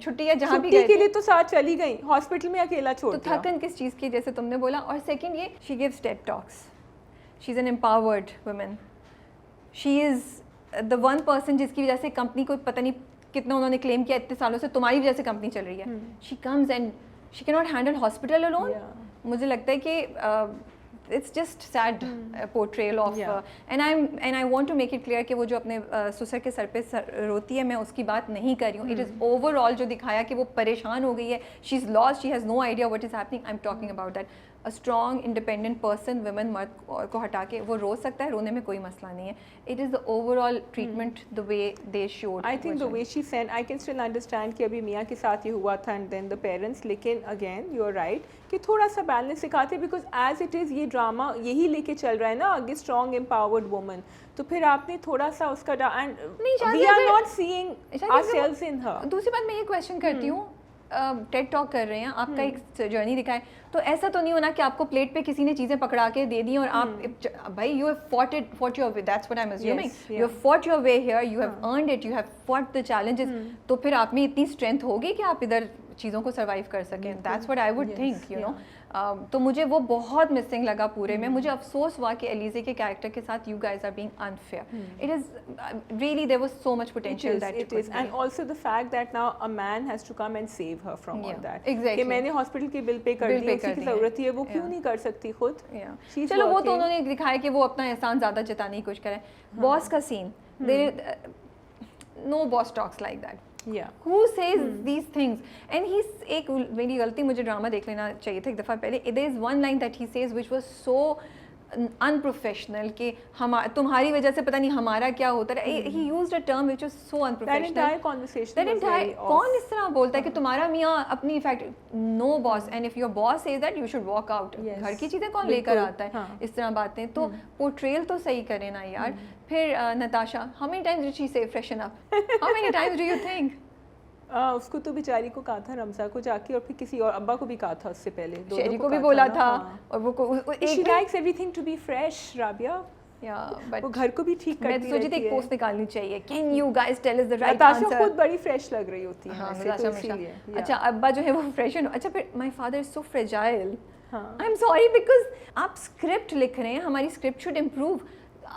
چھٹی یا جہاں بھی گئے کے لیے تو ساتھ چلی گئی, ہاسپٹل میں اکیلا چھوڑ دیا. تو تھکن کس چیز کی, جیسے تم نے بولا. اور سیکنڈ یہ, she gives TED talks. She's an empowered woman. She is the one person جس کی وجہ سے کمپنی کو پتہ نہیں کتنا انہوں نے کلیم کیا اتنے سالوں سے, تمہاری وجہ سے کمپنی چل رہی ہے. She comes and she cannot handle hospital alone. مجھے لگتا ہے کہ it's just sad portrayal of and I want to make it clear کہ وہ جو اپنے سسر کے سر پہ روتی ہے, میں اس کی بات نہیں کر رہی ہوں. It is overall جو دکھایا کہ وہ پریشان ہو گئی ہے, she's lost, she has no idea what is happening. I'm talking about that. a strong independent person, women مرد کو ہٹا کے وہ رو سکتا ہے, رونے میں کوئی مسئلہ نہیں ہے. It is the overall treatment, the way they showed. I think the way she said, I can still understand کہ ابھی میاں کے ساتھ یہ ہوا تھا and then the parents, لیکن again you are right کہ تھوڑا سا بیلنس سکھاتے, because as it is یہ ڈرامہ یہی لے کے چل رہا ہے نا آگے, strong empowered woman, تو پھر آپ نے تھوڑا سا اس کا and we are not seeing ourselves in her. دوسری بات میں یہ کویشچن کرتی ہوں, ٹیڈ ٹاک کر رہے ہیں, آپ کا ایک جرنی دکھائے, تو ایسا تو نہیں ہونا کہ آپ کو پلیٹ پہ کسی نے چیزیں پکڑا کے دے دی اور آپ بھائی you have fought your way, that's what I'm assuming, you have fought your way here, you have earned it, you have fought the challenges, تو پھر آپ میں اتنی اسٹرینتھ ہوگی کہ آپ ادھر چیزوں کو سروائیو کر سکیں. that's what I would think, you know. تو مجھے وہ بہت مسنگ لگا پورے میں. مجھے افسوس ہوا کہ ایلیزے کے کیریکٹر کے ساتھ you guys are being unfair. It is really, there was so much potential that it is, and also the fact that now a man has to come and save her from all that. Exactly. کہ میں نے hospital کی بل پے کر دی, اسی کی ضرورت ہے, وہ کیوں نہیں کر سکتی خود. چلو وہ تو انہوں نے دکھایا کہ وہ اپنا احسان زیادہ جتانے کی کوشش کریں. باس کا سین, no boss talks like that. Yeah. Who says these things? And he's ایک میری غلطی, مجھے ڈرامہ دیکھ لینا چاہیے تھا ایک دفعہ پہلے. there is one line that he says which was so unprofessional کہ تمہاری وجہ سے پتہ نہیں ہمارا کیا ہوتا ہے. he used a term which was so unprofessional. That entire conversation was very off. کون اس طرح بولتا ہے کہ تمہارا میاں اپنی no boss, and if your boss says that you should walk out. گھر کی چیزیں کون لے کر آتا ہے اس طرح باتیں. تو portrayal تو صحیح کرے نا یار. پھر Natasha, how many times did she say freshen up? How many times do you think? اس کو تو بیچاری کو کہا تھا رمزا کو جا کے, اور پھر کسی اور ابا کو بھی کہا تھا اس سے پہلے, شیری کو بھی بولا تھا, اور وہ she likes everything to be fresh, Rabia. وہ گھر کو بھی ٹھیک کرتی میں سوچی تھی ایک پوسٹ نکالنی چاہیے, can you guys tell us the right Natasha answer. خود بڑی فریش لگ رہی ہوتی ہے. اچھا ابا جو ہے وہ فریش. اچھا پھر my father is so fragile. I'm sorry because آپ اسکرپٹ لکھ رہے ہیں, ہماری اسکرپٹ should improve.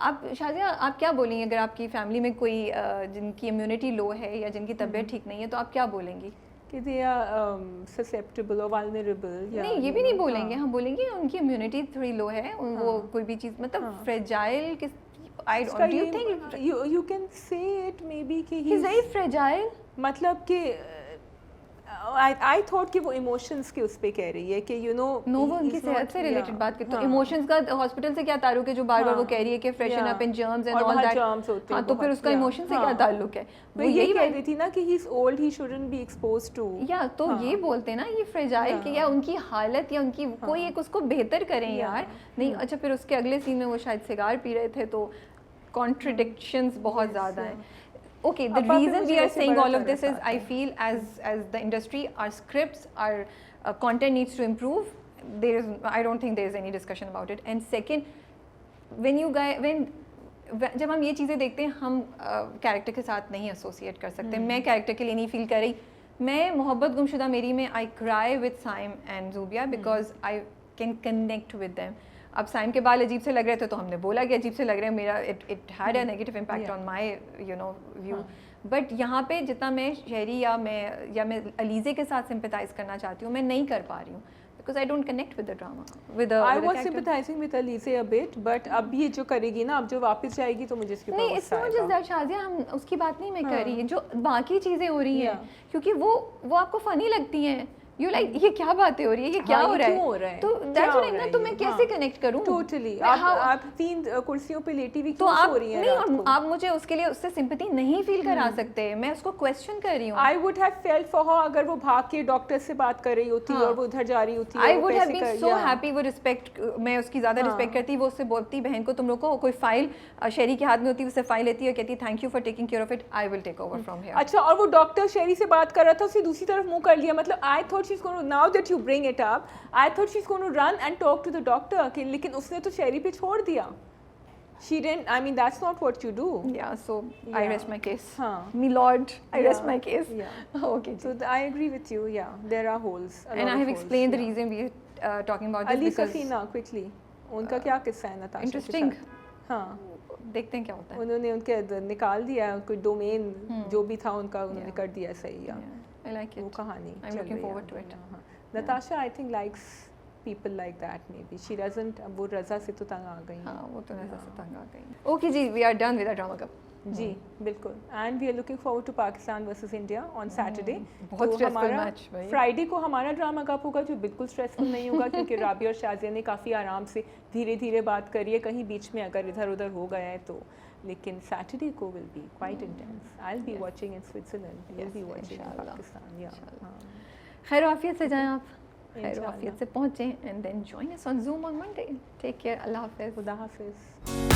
آپ شازیہ آپ کیا بولیں گے اگر آپ کی فیملی میں کوئی جن کی امیونٹی لو ہے یا جن کی طبیعت ٹھیک نہیں ہے, تو آپ کیا بولیں گی؟ کہ they are susceptible or vulnerable. نہیں یہ بھی نہیں بولیں گے, ہم بولیں گے ان کی امیونٹی تھوڑی لو ہے, وہ کوئی بھی چیز مطلب فریجائل کس, I don't, do you think you can say it maybe کہ he's very fragile, مطلب کہ I thought کہ وہ ایموشنز کے اس پہ کہہ رہی ہے کہ you know وہ ان کی صحت سے ریلیٹڈ بات کرتے. ایموشنز کا ہاسپٹل سے کیا تعلق ہے جو بار بار وہ کہہ رہی ہے کہ freshen up in germs and all that. ہاں تو پھر اس کا ایموشن سے کیا تعلق ہے؟ وہ یہی کہہ رہی تھی نا کہ he is old, he shouldn't be exposed to. یا تو یہ بولتے نا یہ fragile کہ یا ان کی حالت یا ان کی کوئی ایک اس کو بہتر کریں یار. نہیں اچھا پھر اس کے اگلے سین میں وہ شاید سگار پی رہے تھے, تو contradictions بہت زیادہ ہیں. Okay, the reason we are saying all of this is I feel as the industry, our scripts, our content needs to improve. I don't think there is any discussion about it. And second, جب ہم یہ چیزیں دیکھتے ہیں ہم character کے ساتھ نہیں ایسوسیٹ کر سکتے. میں کیریکٹر کے لیے نہیں فیل کر رہی. میں محبت گمشدہ میری میں I cry with Saim and Zubia because I can connect with them. اب سائم کے بال عجیب سے لگ رہے تھے تو ہم نے بولا کہ عجیب سے لگ رہے ہیں, میرا it had a negative impact on my view. But یہاں پہ جتنا میں شہری یا میں علیزے کے ساتھ سمپتھائز کرنا چاہتی ہوں, میں نہیں کر پا رہی ہوں because I don't connect with the drama. I was sympathizing with Alize a bit, but اب یہ جو کرے گی نا, اب جو واپس جائے گی تو مجھے اس کے اوپر غصہ آئے گا. نہیں, it's شازیہ ہم اس کی بات نہیں میں کر رہی, جو باقی چیزیں ہو رہی ہیں کیونکہ وہ آپ کو فنی لگتی ہیں. یو لائک یہ کیا باتیں ہو رہی ہے, یہ کیا ہو رہا ہے, تو دیٹس وائی نا, تو میں کیسے کنیکٹ کروں ٹوٹلی. آپ 3 کرسیوں پہ لیٹی ہوئی تو آپ نہیں, آپ مجھے اس کے لیے اس سے سمپتھی نہیں فیل کرا سکتے. میں اس کو کویسچن کر رہی ہوں. I would have felt for her اگر وہ بھاگ کے ڈاکٹر سے بات کر رہی ہوتی اور وہ ادھر جا رہی ہوتی. I would have been so happy. وہ رسپیکٹ, میں اس کی زیادہ رسپیکٹ کرتی. وہ اس سے بولتی بہن کو تم لوگ کو کوئی فائل شیری کے ہاتھ میں ہوتی, اس سے فائل لیتی ہے اور کہتی thank you for taking care of it, I will take over from here. اچھا, اور وہ ڈاکٹر شیری سے بات کر رہا تھا, اسے دوسری طرف منہ کر لیا. مطلب I thought she's going to, now that you bring it up, I thought she's going to run and talk to the doctor, لیکن اس نے تو شیری پہ چھوڑ دیا. She didn't, I mean that's not what you do. Yeah, so I rest my case. Me lord, I rest my case. Okay. So I agree with you. Yeah, there are holes. And I have explained the reason we are talking about this. Ali Safina, quickly. ان کا کیا قصہ ہے Natasha? Interesting. ہاں, دیکھتے ہیں کیا ہوتا ہے. انہوں نے ان کے نکال دیا کوئی ڈومین جو بھی تھا ان کا, انہوں نے کر دیا صحیح. I like it. وہ کہانی I'm looking forward to it. Natasha I think likes people like that maybe. She doesn't, اب وہ رضا سے تو تنگ آ گئی. ہاں وہ تو رضا سے تنگ آ گئی. اوکے جی, we are done with our drama cup. جی بالکل. And we are looking forward to Pakistan versus India on Saturday. بہت اسٹریسفل میچ بھائی. فرائیڈے کو ہمارا ڈرامہ کپ ہوگا جو بالکل اسٹریسفل نہیں ہوگا کیونکہ رابعہ اور شازیہ نے کافی آرام سے دھیرے دھیرے بات کری ہے, کہیں بیچ میں اگر ادھر ادھر ہو گیا ہے تو. لیکن سیٹرڈے کو will be quite intense. I will be watching in Switzerland, you will be watching in Pakistan. یا خیر و عافیت سے جائیں آپ, خیر و عافیت سے پہنچیں, and then join us on Zoom on Monday. Take care, اللہ حافظ. خدا حافظ.